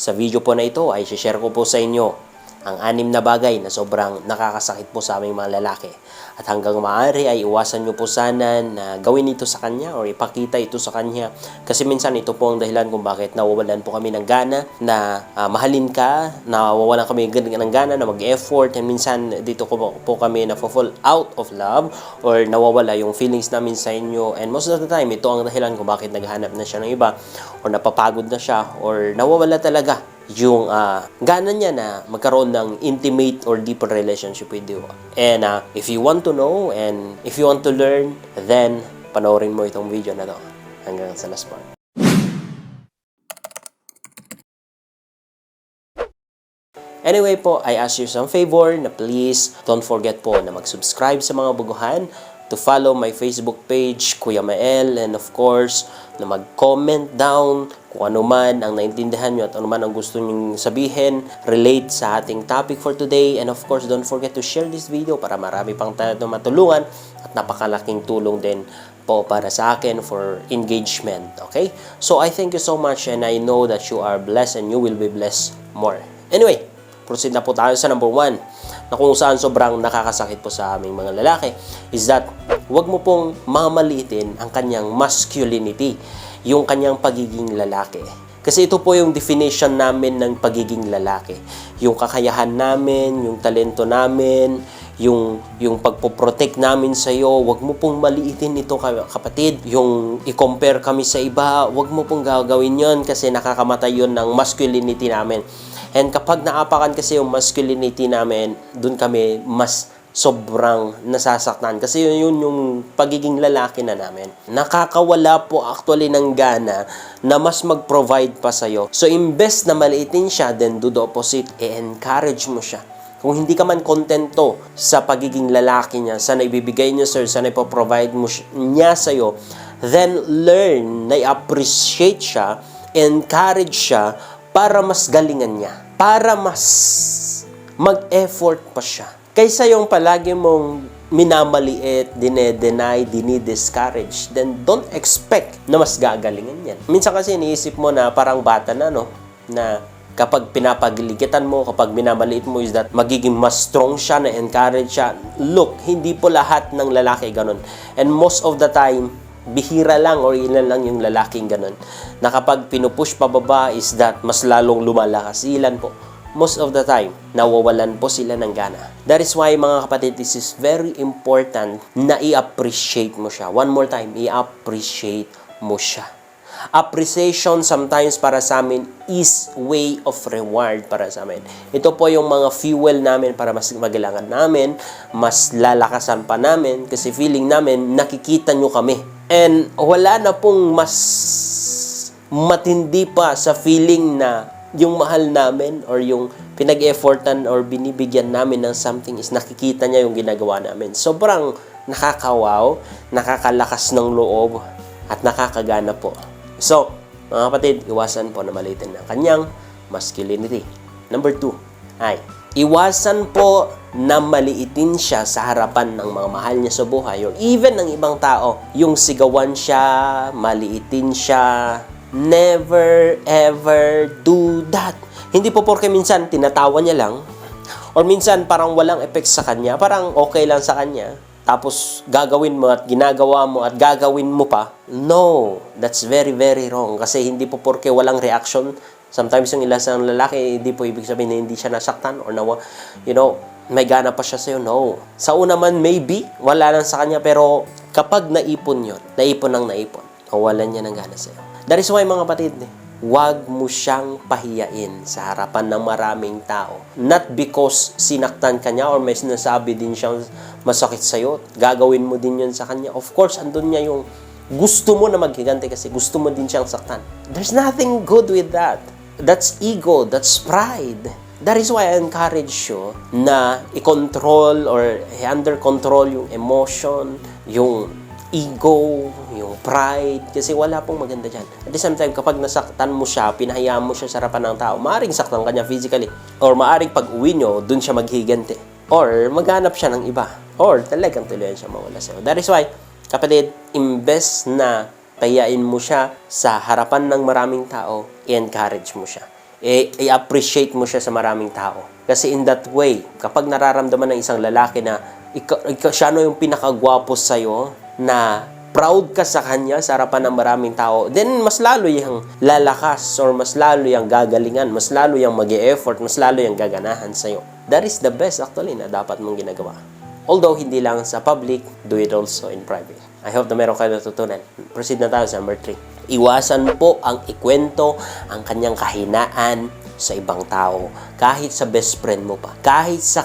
Sa video po na ito ay share ko po sa inyo ang 6 na bagay na sobrang nakakasakit po sa aming mga lalaki. At hanggang maaari ay iwasan nyo po sana na gawin ito sa kanya or ipakita ito sa kanya. Kasi minsan ito po ang dahilan kung bakit nawawalan po kami ng gana na mahalin ka, nawawalan kami ng gana na mag-effort, and minsan dito po kami na-fall out of love or nawawala yung feelings namin sa inyo. And most of the time, ito ang dahilan kung bakit naghahanap na siya ng iba or napapagod na siya or nawawala talaga yung gana niya na magkaroon ng intimate or deeper relationship with you. And if you want to know and if you want to learn, then panoorin mo itong video na to hanggang sa last part. Anyway po, I ask you some favor na please don't forget po na mag-subscribe sa mga baguhan, to follow my Facebook page, Kuya Mael, and of course, na mag-comment down kung ano man ang naintindihan nyo at ano man ang gusto nyo sabihin, relate sa ating topic for today. And of course, don't forget to share this video para marami pang tayo na matulungan at napakalaking tulong din po para sa akin for engagement. Okay? So, I thank you so much and I know that you are blessed and you will be blessed more. Anyway, proceed na po tayo sa number 1 na kung saan sobrang nakakasakit po sa aming mga lalaki is that huwag mo pong mamaliitin ang kanyang masculinity, yung kanyang pagiging lalaki. Kasi ito po yung definition namin ng pagiging lalaki. Yung kakayahan namin, yung talento namin, yung pagpoprotect namin sa iyo, wag mo pong maliitin ito kapatid. Yung i-compare kami sa iba, wag mo pong gagawin yon kasi nakakamatay yon ng masculinity namin. And kapag naapakan kasi yung masculinity namin, dun kami mas sobrang nasasaktan. Kasi yun yung pagiging lalaki na namin. Nakakawala po actually ng gana na mas mag-provide pa sa'yo. So, imbes na maliitin siya, then do the opposite, i-encourage mo siya. Kung hindi ka man kontento sa pagiging lalaki niya, sa naibibigay niya sa'yo, sa naipoprovide mo niya sa'yo, then learn na i-appreciate siya, encourage siya, para mas galingan niya, para mas mag-effort pa siya. Kaysa yung palagi mong minamaliit, dinedeny, dinidiscourage, then don't expect na mas gagalingan yan. Minsan kasi iniisip mo na parang bata na, no? Na kapag pinapagiligitan mo, kapag minamaliit mo is that magiging mas strong siya, na encourage siya. Look, hindi po lahat ng lalaki ganun. And most of the time, bihira lang or ilan lang yung lalaking ganun, na kapag pinupush pababa is that mas lalong lumalakas. Ilan po? Most of the time, nawawalan po sila ng gana. That is why mga kapatid, this is very important na i-appreciate mo siya. One more time, i-appreciate mo siya. Appreciation sometimes para sa amin is way of reward para sa amin. Ito po yung mga fuel namin para mas magilangan namin, mas lalakasan pa namin kasi feeling namin nakikita nyo kami. And wala na pong mas matindi pa sa feeling na yung mahal namin or yung pinag-effortan or binibigyan namin ng something is nakikita niya yung ginagawa namin. Sobrang nakakawaw, nakakalakas ng loob, at nakakagana po. So, mga kapatid, iwasan po na maliitin ang kanyang masculinity. Number 2 ay iwasan po na maliitin siya sa harapan ng mga mahal niya sa buhay or even ng ibang tao. Yung sigawan siya, maliitin siya. Never ever do that. Hindi po porke minsan tinatawa niya lang or minsan parang walang effect sa kanya, parang okay lang sa kanya, tapos gagawin mo at ginagawa mo at gagawin mo pa. No, that's very very wrong. Kasi hindi po porke walang reaction. Sometimes yung ilang lalaki, hindi po ibig sabihin na hindi siya nasaktan or may gana pa siya sa'yo. No. Sa una man, maybe, wala lang sa kanya. Pero kapag naipon yun, naipon, mawalan niya ng gana sa'yo. That is why mga kapatid, huwag mo siyang pahiyain sa harapan ng maraming tao. Not because sinaktan ka niya or may sinasabi din siyang masakit sa'yo, gagawin mo din yun sa kanya. Of course, andun niya yung gusto mo na maghigante kasi gusto mo din siyang saktan. There's nothing good with that. That's ego, that's pride. That is why I encourage you na i-control or under control yung emotion, yung ego, yung pride, kasi wala pong maganda dyan. At the same time, kapag nasaktan mo siya, pinahayaan mo siya sa harapan ng tao, maaaring saktan ka niya physically, or maaaring pag-uwi nyo, dun siya maghigante, or maghanap siya ng iba, or talagang tuluyan siya mawala sa'yo. That is why, kapatid, imbes na pahiyain mo siya sa harapan ng maraming tao, i-encourage mo siya. i-appreciate mo siya sa maraming tao. Kasi in that way, kapag nararamdaman ng isang lalaki na siya yung pinakagwapo sa'yo, na proud ka sa kanya sa harapan ng maraming tao, then mas lalo yung lalakas or mas lalo yung gagalingan, mas lalo yung mag-e-effort, mas lalo yung gaganahan sa'yo. That is the best actually na dapat mong ginagawa. Although hindi lang sa public, do it also in private. I hope na meron kayo natutunan. Proceed na tayo sa number 3. Iwasan po ang ikwento ang kanyang kahinaan sa ibang tao, kahit sa best friend mo pa, kahit sa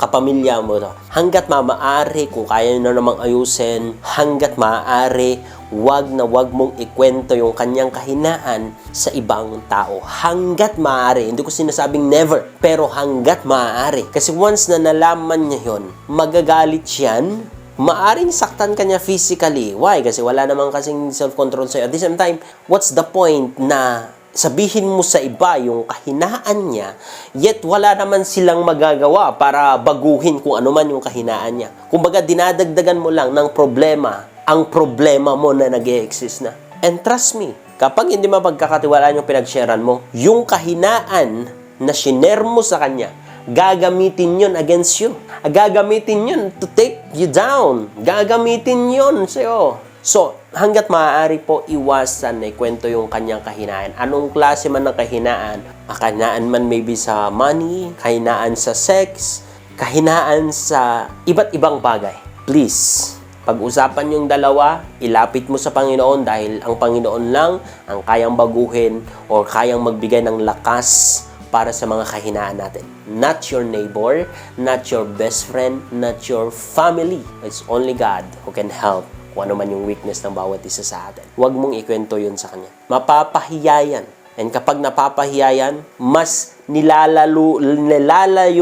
kapamilya mo, hanggat maaari, kung kaya nyo na namang ayusin, hanggat maaari, wag mong ikwento yung kanyang kahinaan sa ibang tao. Hanggat maaari, hindi ko sinasabing never, pero hanggat maaari. Kasi once na nalaman niya yun, magagalit yan, maaring saktan ka niya physically. Why? Kasi wala namang kasing self-control sa'yo. At the same time, what's the point na sabihin mo sa iba yung kahinaan niya, yet wala naman silang magagawa para baguhin kung ano man yung kahinaan niya. Kumbaga, dinadagdagan mo lang ng problema ang problema mo na nag-e-exist na. And trust me, kapag hindi mapagkakatiwalaan yung pinag-sharean mo, yung kahinaan na shinare mo sa kanya, gagamitin yun against you. Gagamitin yun to take you down. Gagamitin yun sa'yo. So, hanggat maaari po, iwasan na ikwento yung kanyang kahinaan. Anong klase man ng kahinaan? Kahinaan man maybe sa money, kahinaan sa sex, kahinaan sa iba't ibang bagay. Please, pag-usapan yung dalawa, ilapit mo sa Panginoon dahil ang Panginoon lang ang kayang baguhin o kayang magbigay ng lakas para sa mga kahinaan natin. Not your neighbor, not your best friend, not your family. It's only God who can help kung ano man yung weakness ng bawat isa sa atin. Huwag mong ikwento yun sa kanya. Mapapahiya yan. And kapag napapahiya yan, mas nilalayo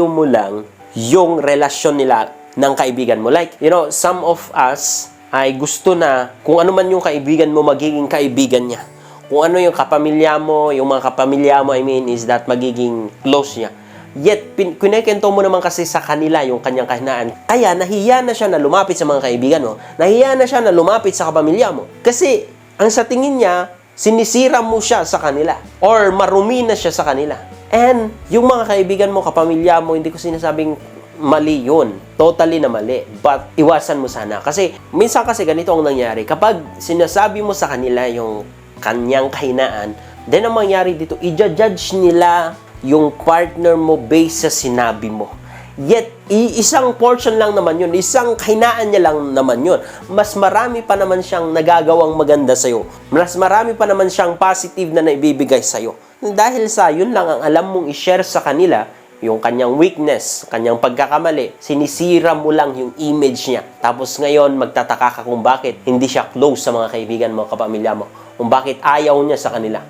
mo lang yung relasyon nila ng kaibigan mo. Like, some of us ay gusto na kung ano man yung kaibigan mo, magiging kaibigan niya. Kung ano yung kapamilya mo, yung mga kapamilya mo, is that magiging close niya. Yet, kinekento mo naman kasi sa kanila yung kanyang kahinaan. Kaya, nahiya na siya na lumapit sa mga kaibigan mo. Nahiya na siya na lumapit sa kapamilya mo. Kasi, ang sa tingin niya, sinisira mo siya sa kanila. Or marumi na siya sa kanila. And, yung mga kaibigan mo, kapamilya mo, hindi ko sinasabing mali yun. Totally na mali. But, iwasan mo sana. Kasi, minsan kasi ganito ang nangyari. Kapag sinasabi mo sa kanila yung kanyang kahinaan, then ang mangyari dito, i-judge nila yung partner mo based sa sinabi mo. Yet, isang portion lang naman yun. Isang kahinaan niya lang naman yun. Mas marami pa naman siyang nagagawang maganda sa'yo. Mas marami pa naman siyang positive na naibibigay sa'yo. Dahil sa yun lang ang alam mong i-share sa kanila, yung kanyang weakness, kanyang pagkakamali, sinisira mo lang yung image niya. Tapos ngayon, magtataka ka kung bakit hindi siya close sa mga kaibigan mo, kapamilya mo. Kung bakit ayaw niya sa kanila.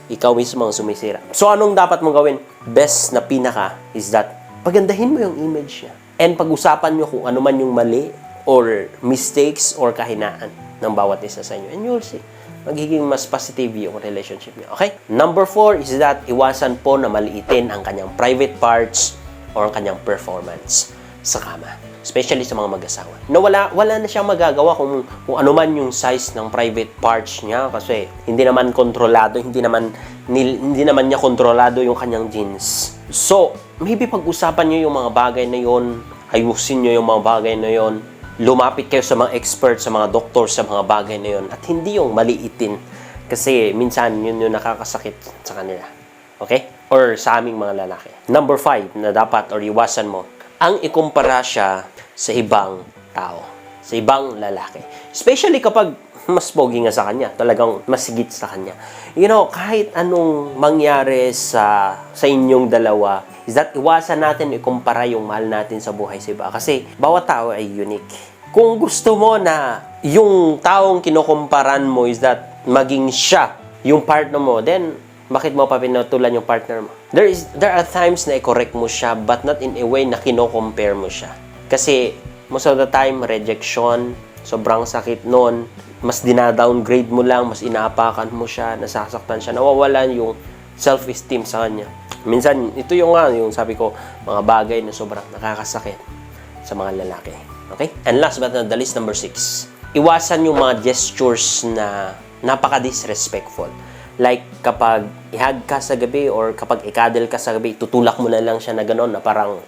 Ikaw mismo ang sumisira. So, anong dapat mong gawin? Best na pinaka is that pagandahin mo yung image niya. And pag-usapan nyo kung ano man yung mali or mistakes or kahinaan ng bawat isa sa inyo. And you'll see, magiging mas positive yung relationship niyo. Okay? Number 4 is that iwasan po na maliitin ang kanyang private parts or ang kanyang performance sa kama. Especially sa mga mag-asawa. No, wala na siyang magagawa kung ano man yung size ng private parts niya kasi hindi naman kontrolado, hindi naman niya kontrolado yung kanyang jeans. So, maybe pag-usapan niyo yung mga bagay na yon, ayusin niyo yung mga bagay na yon, lumapit kayo sa mga experts, sa mga doktor sa mga bagay na yon at hindi yung maliitin kasi minsan yun yung nakakasakit sa kanila. Okay? Or sa aming mga lalaki. Number 5 na dapat or iwasan mo, ang ikumpara siya sa ibang tao, sa ibang lalaki. Especially kapag mas pogi nga sa kanya, talagang masigit sa kanya. Kahit anong mangyari sa inyong dalawa, is that iwasan natin ikumpara yung mahal natin sa buhay sa iba. Kasi bawat tao ay unique. Kung gusto mo na yung taong kinukumparan mo is that maging siya yung partner mo, then bakit mo pa pinatulan yung partner mo? There are times na i-correct mo siya but not in a way na kino-compare mo siya. Kasi most of the time, rejection, sobrang sakit nun, mas dina-downgrade mo lang, mas inaapakan mo siya, nasasaktan siya, nawawalan yung self-esteem sa kanya. Minsan, ito yung sabi ko, mga bagay na sobrang nakakasakit sa mga lalaki. Okay? And last but not the least, number 6. Iwasan yung mga gestures na napaka-disrespectful. Like, kapag ihag ka sa gabi or kapag ikadel ka sa gabi, tutulak mo na lang siya na gano'n na parang,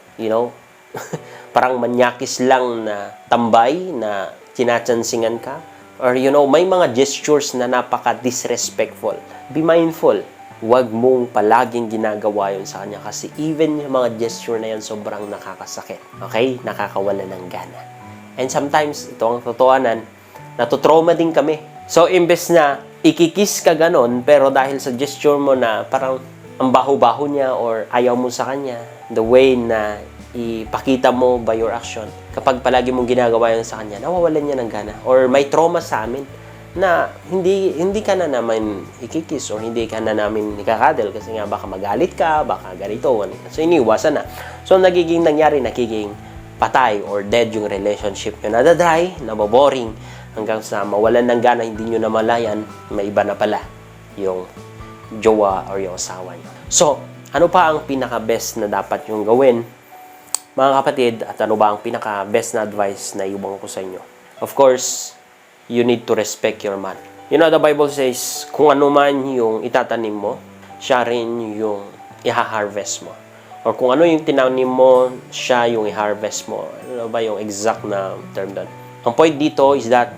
parang manyakis lang na tambay na tinatsansingan ka. Or may mga gestures na napaka-disrespectful. Be mindful. Huwag mong palaging ginagawa yun sa kanya kasi even yung mga gesture na yan sobrang nakakasakit. Okay? Nakakawala ng gana. And sometimes, ito ang totohanan, natutrauma din kami. So, imbes na ikikis ka ganon, pero dahil sa gesture mo na parang ang baho-baho niya or ayaw mo sa kanya, the way na ipakita mo by your action, kapag palagi mong ginagawa yun sa kanya, nawawalan niya ng gana. Or may trauma sa amin na hindi ka na namin ikikis or hindi ka na namin ikakadel kasi nga baka magalit ka, baka ganito. So, iniwasan na. So, nagiging patay or dead yung relationship nyo. Nadadry, naboboring, hanggang sa mawalan ng gana, hindi nyo namalayan, may iba na pala yung jowa or yung asawa nyo. So, ano pa ang pinaka-best na dapat yung gawin, mga kapatid, at ano ba ang pinaka-best na advice na iubang ko sa inyo? Of course, you need to respect your man. The Bible says, kung ano man yung itatanim mo, siya rin yung iha-harvest mo. Or kung ano yung tinanim mo, siya yung i-harvest mo. Ano ba yung exact na term doon? Ang point dito is that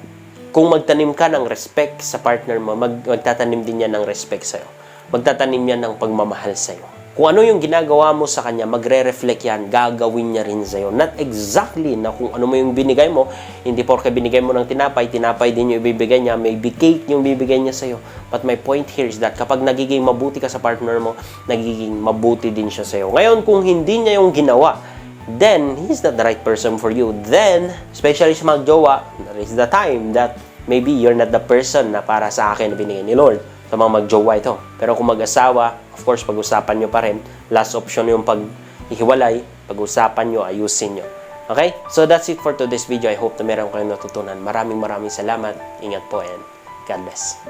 kung magtanim ka ng respect sa partner mo, magtatanim din yan ng respect sa'yo. Magtatanim yan ng pagmamahal sa'yo. Kung ano yung ginagawa mo sa kanya, magre-reflect yan, gagawin niya rin sa'yo. Not exactly na kung ano mo yung binigay mo, hindi porke binigay mo ng tinapay din yung ibibigay niya, maybe cake yung bibigay niya sa'yo. But my point here is that kapag nagiging mabuti ka sa partner mo, nagiging mabuti din siya sa'yo. Ngayon, kung hindi niya yung ginawa, then he's not the right person for you. Then, especially sa mag-jowa, that is the time that maybe you're not the person na para sa akin na binigay ni Lord. Sa mga mag-jowa ito. Pero kung mag-asawa, of course, pag-usapan nyo pa rin. Last option yung pag-hiwalay, pag-usapan nyo, ayusin nyo. Okay? So that's it for today's video. I hope na meron kayong natutunan. Maraming salamat. Ingat po and God bless.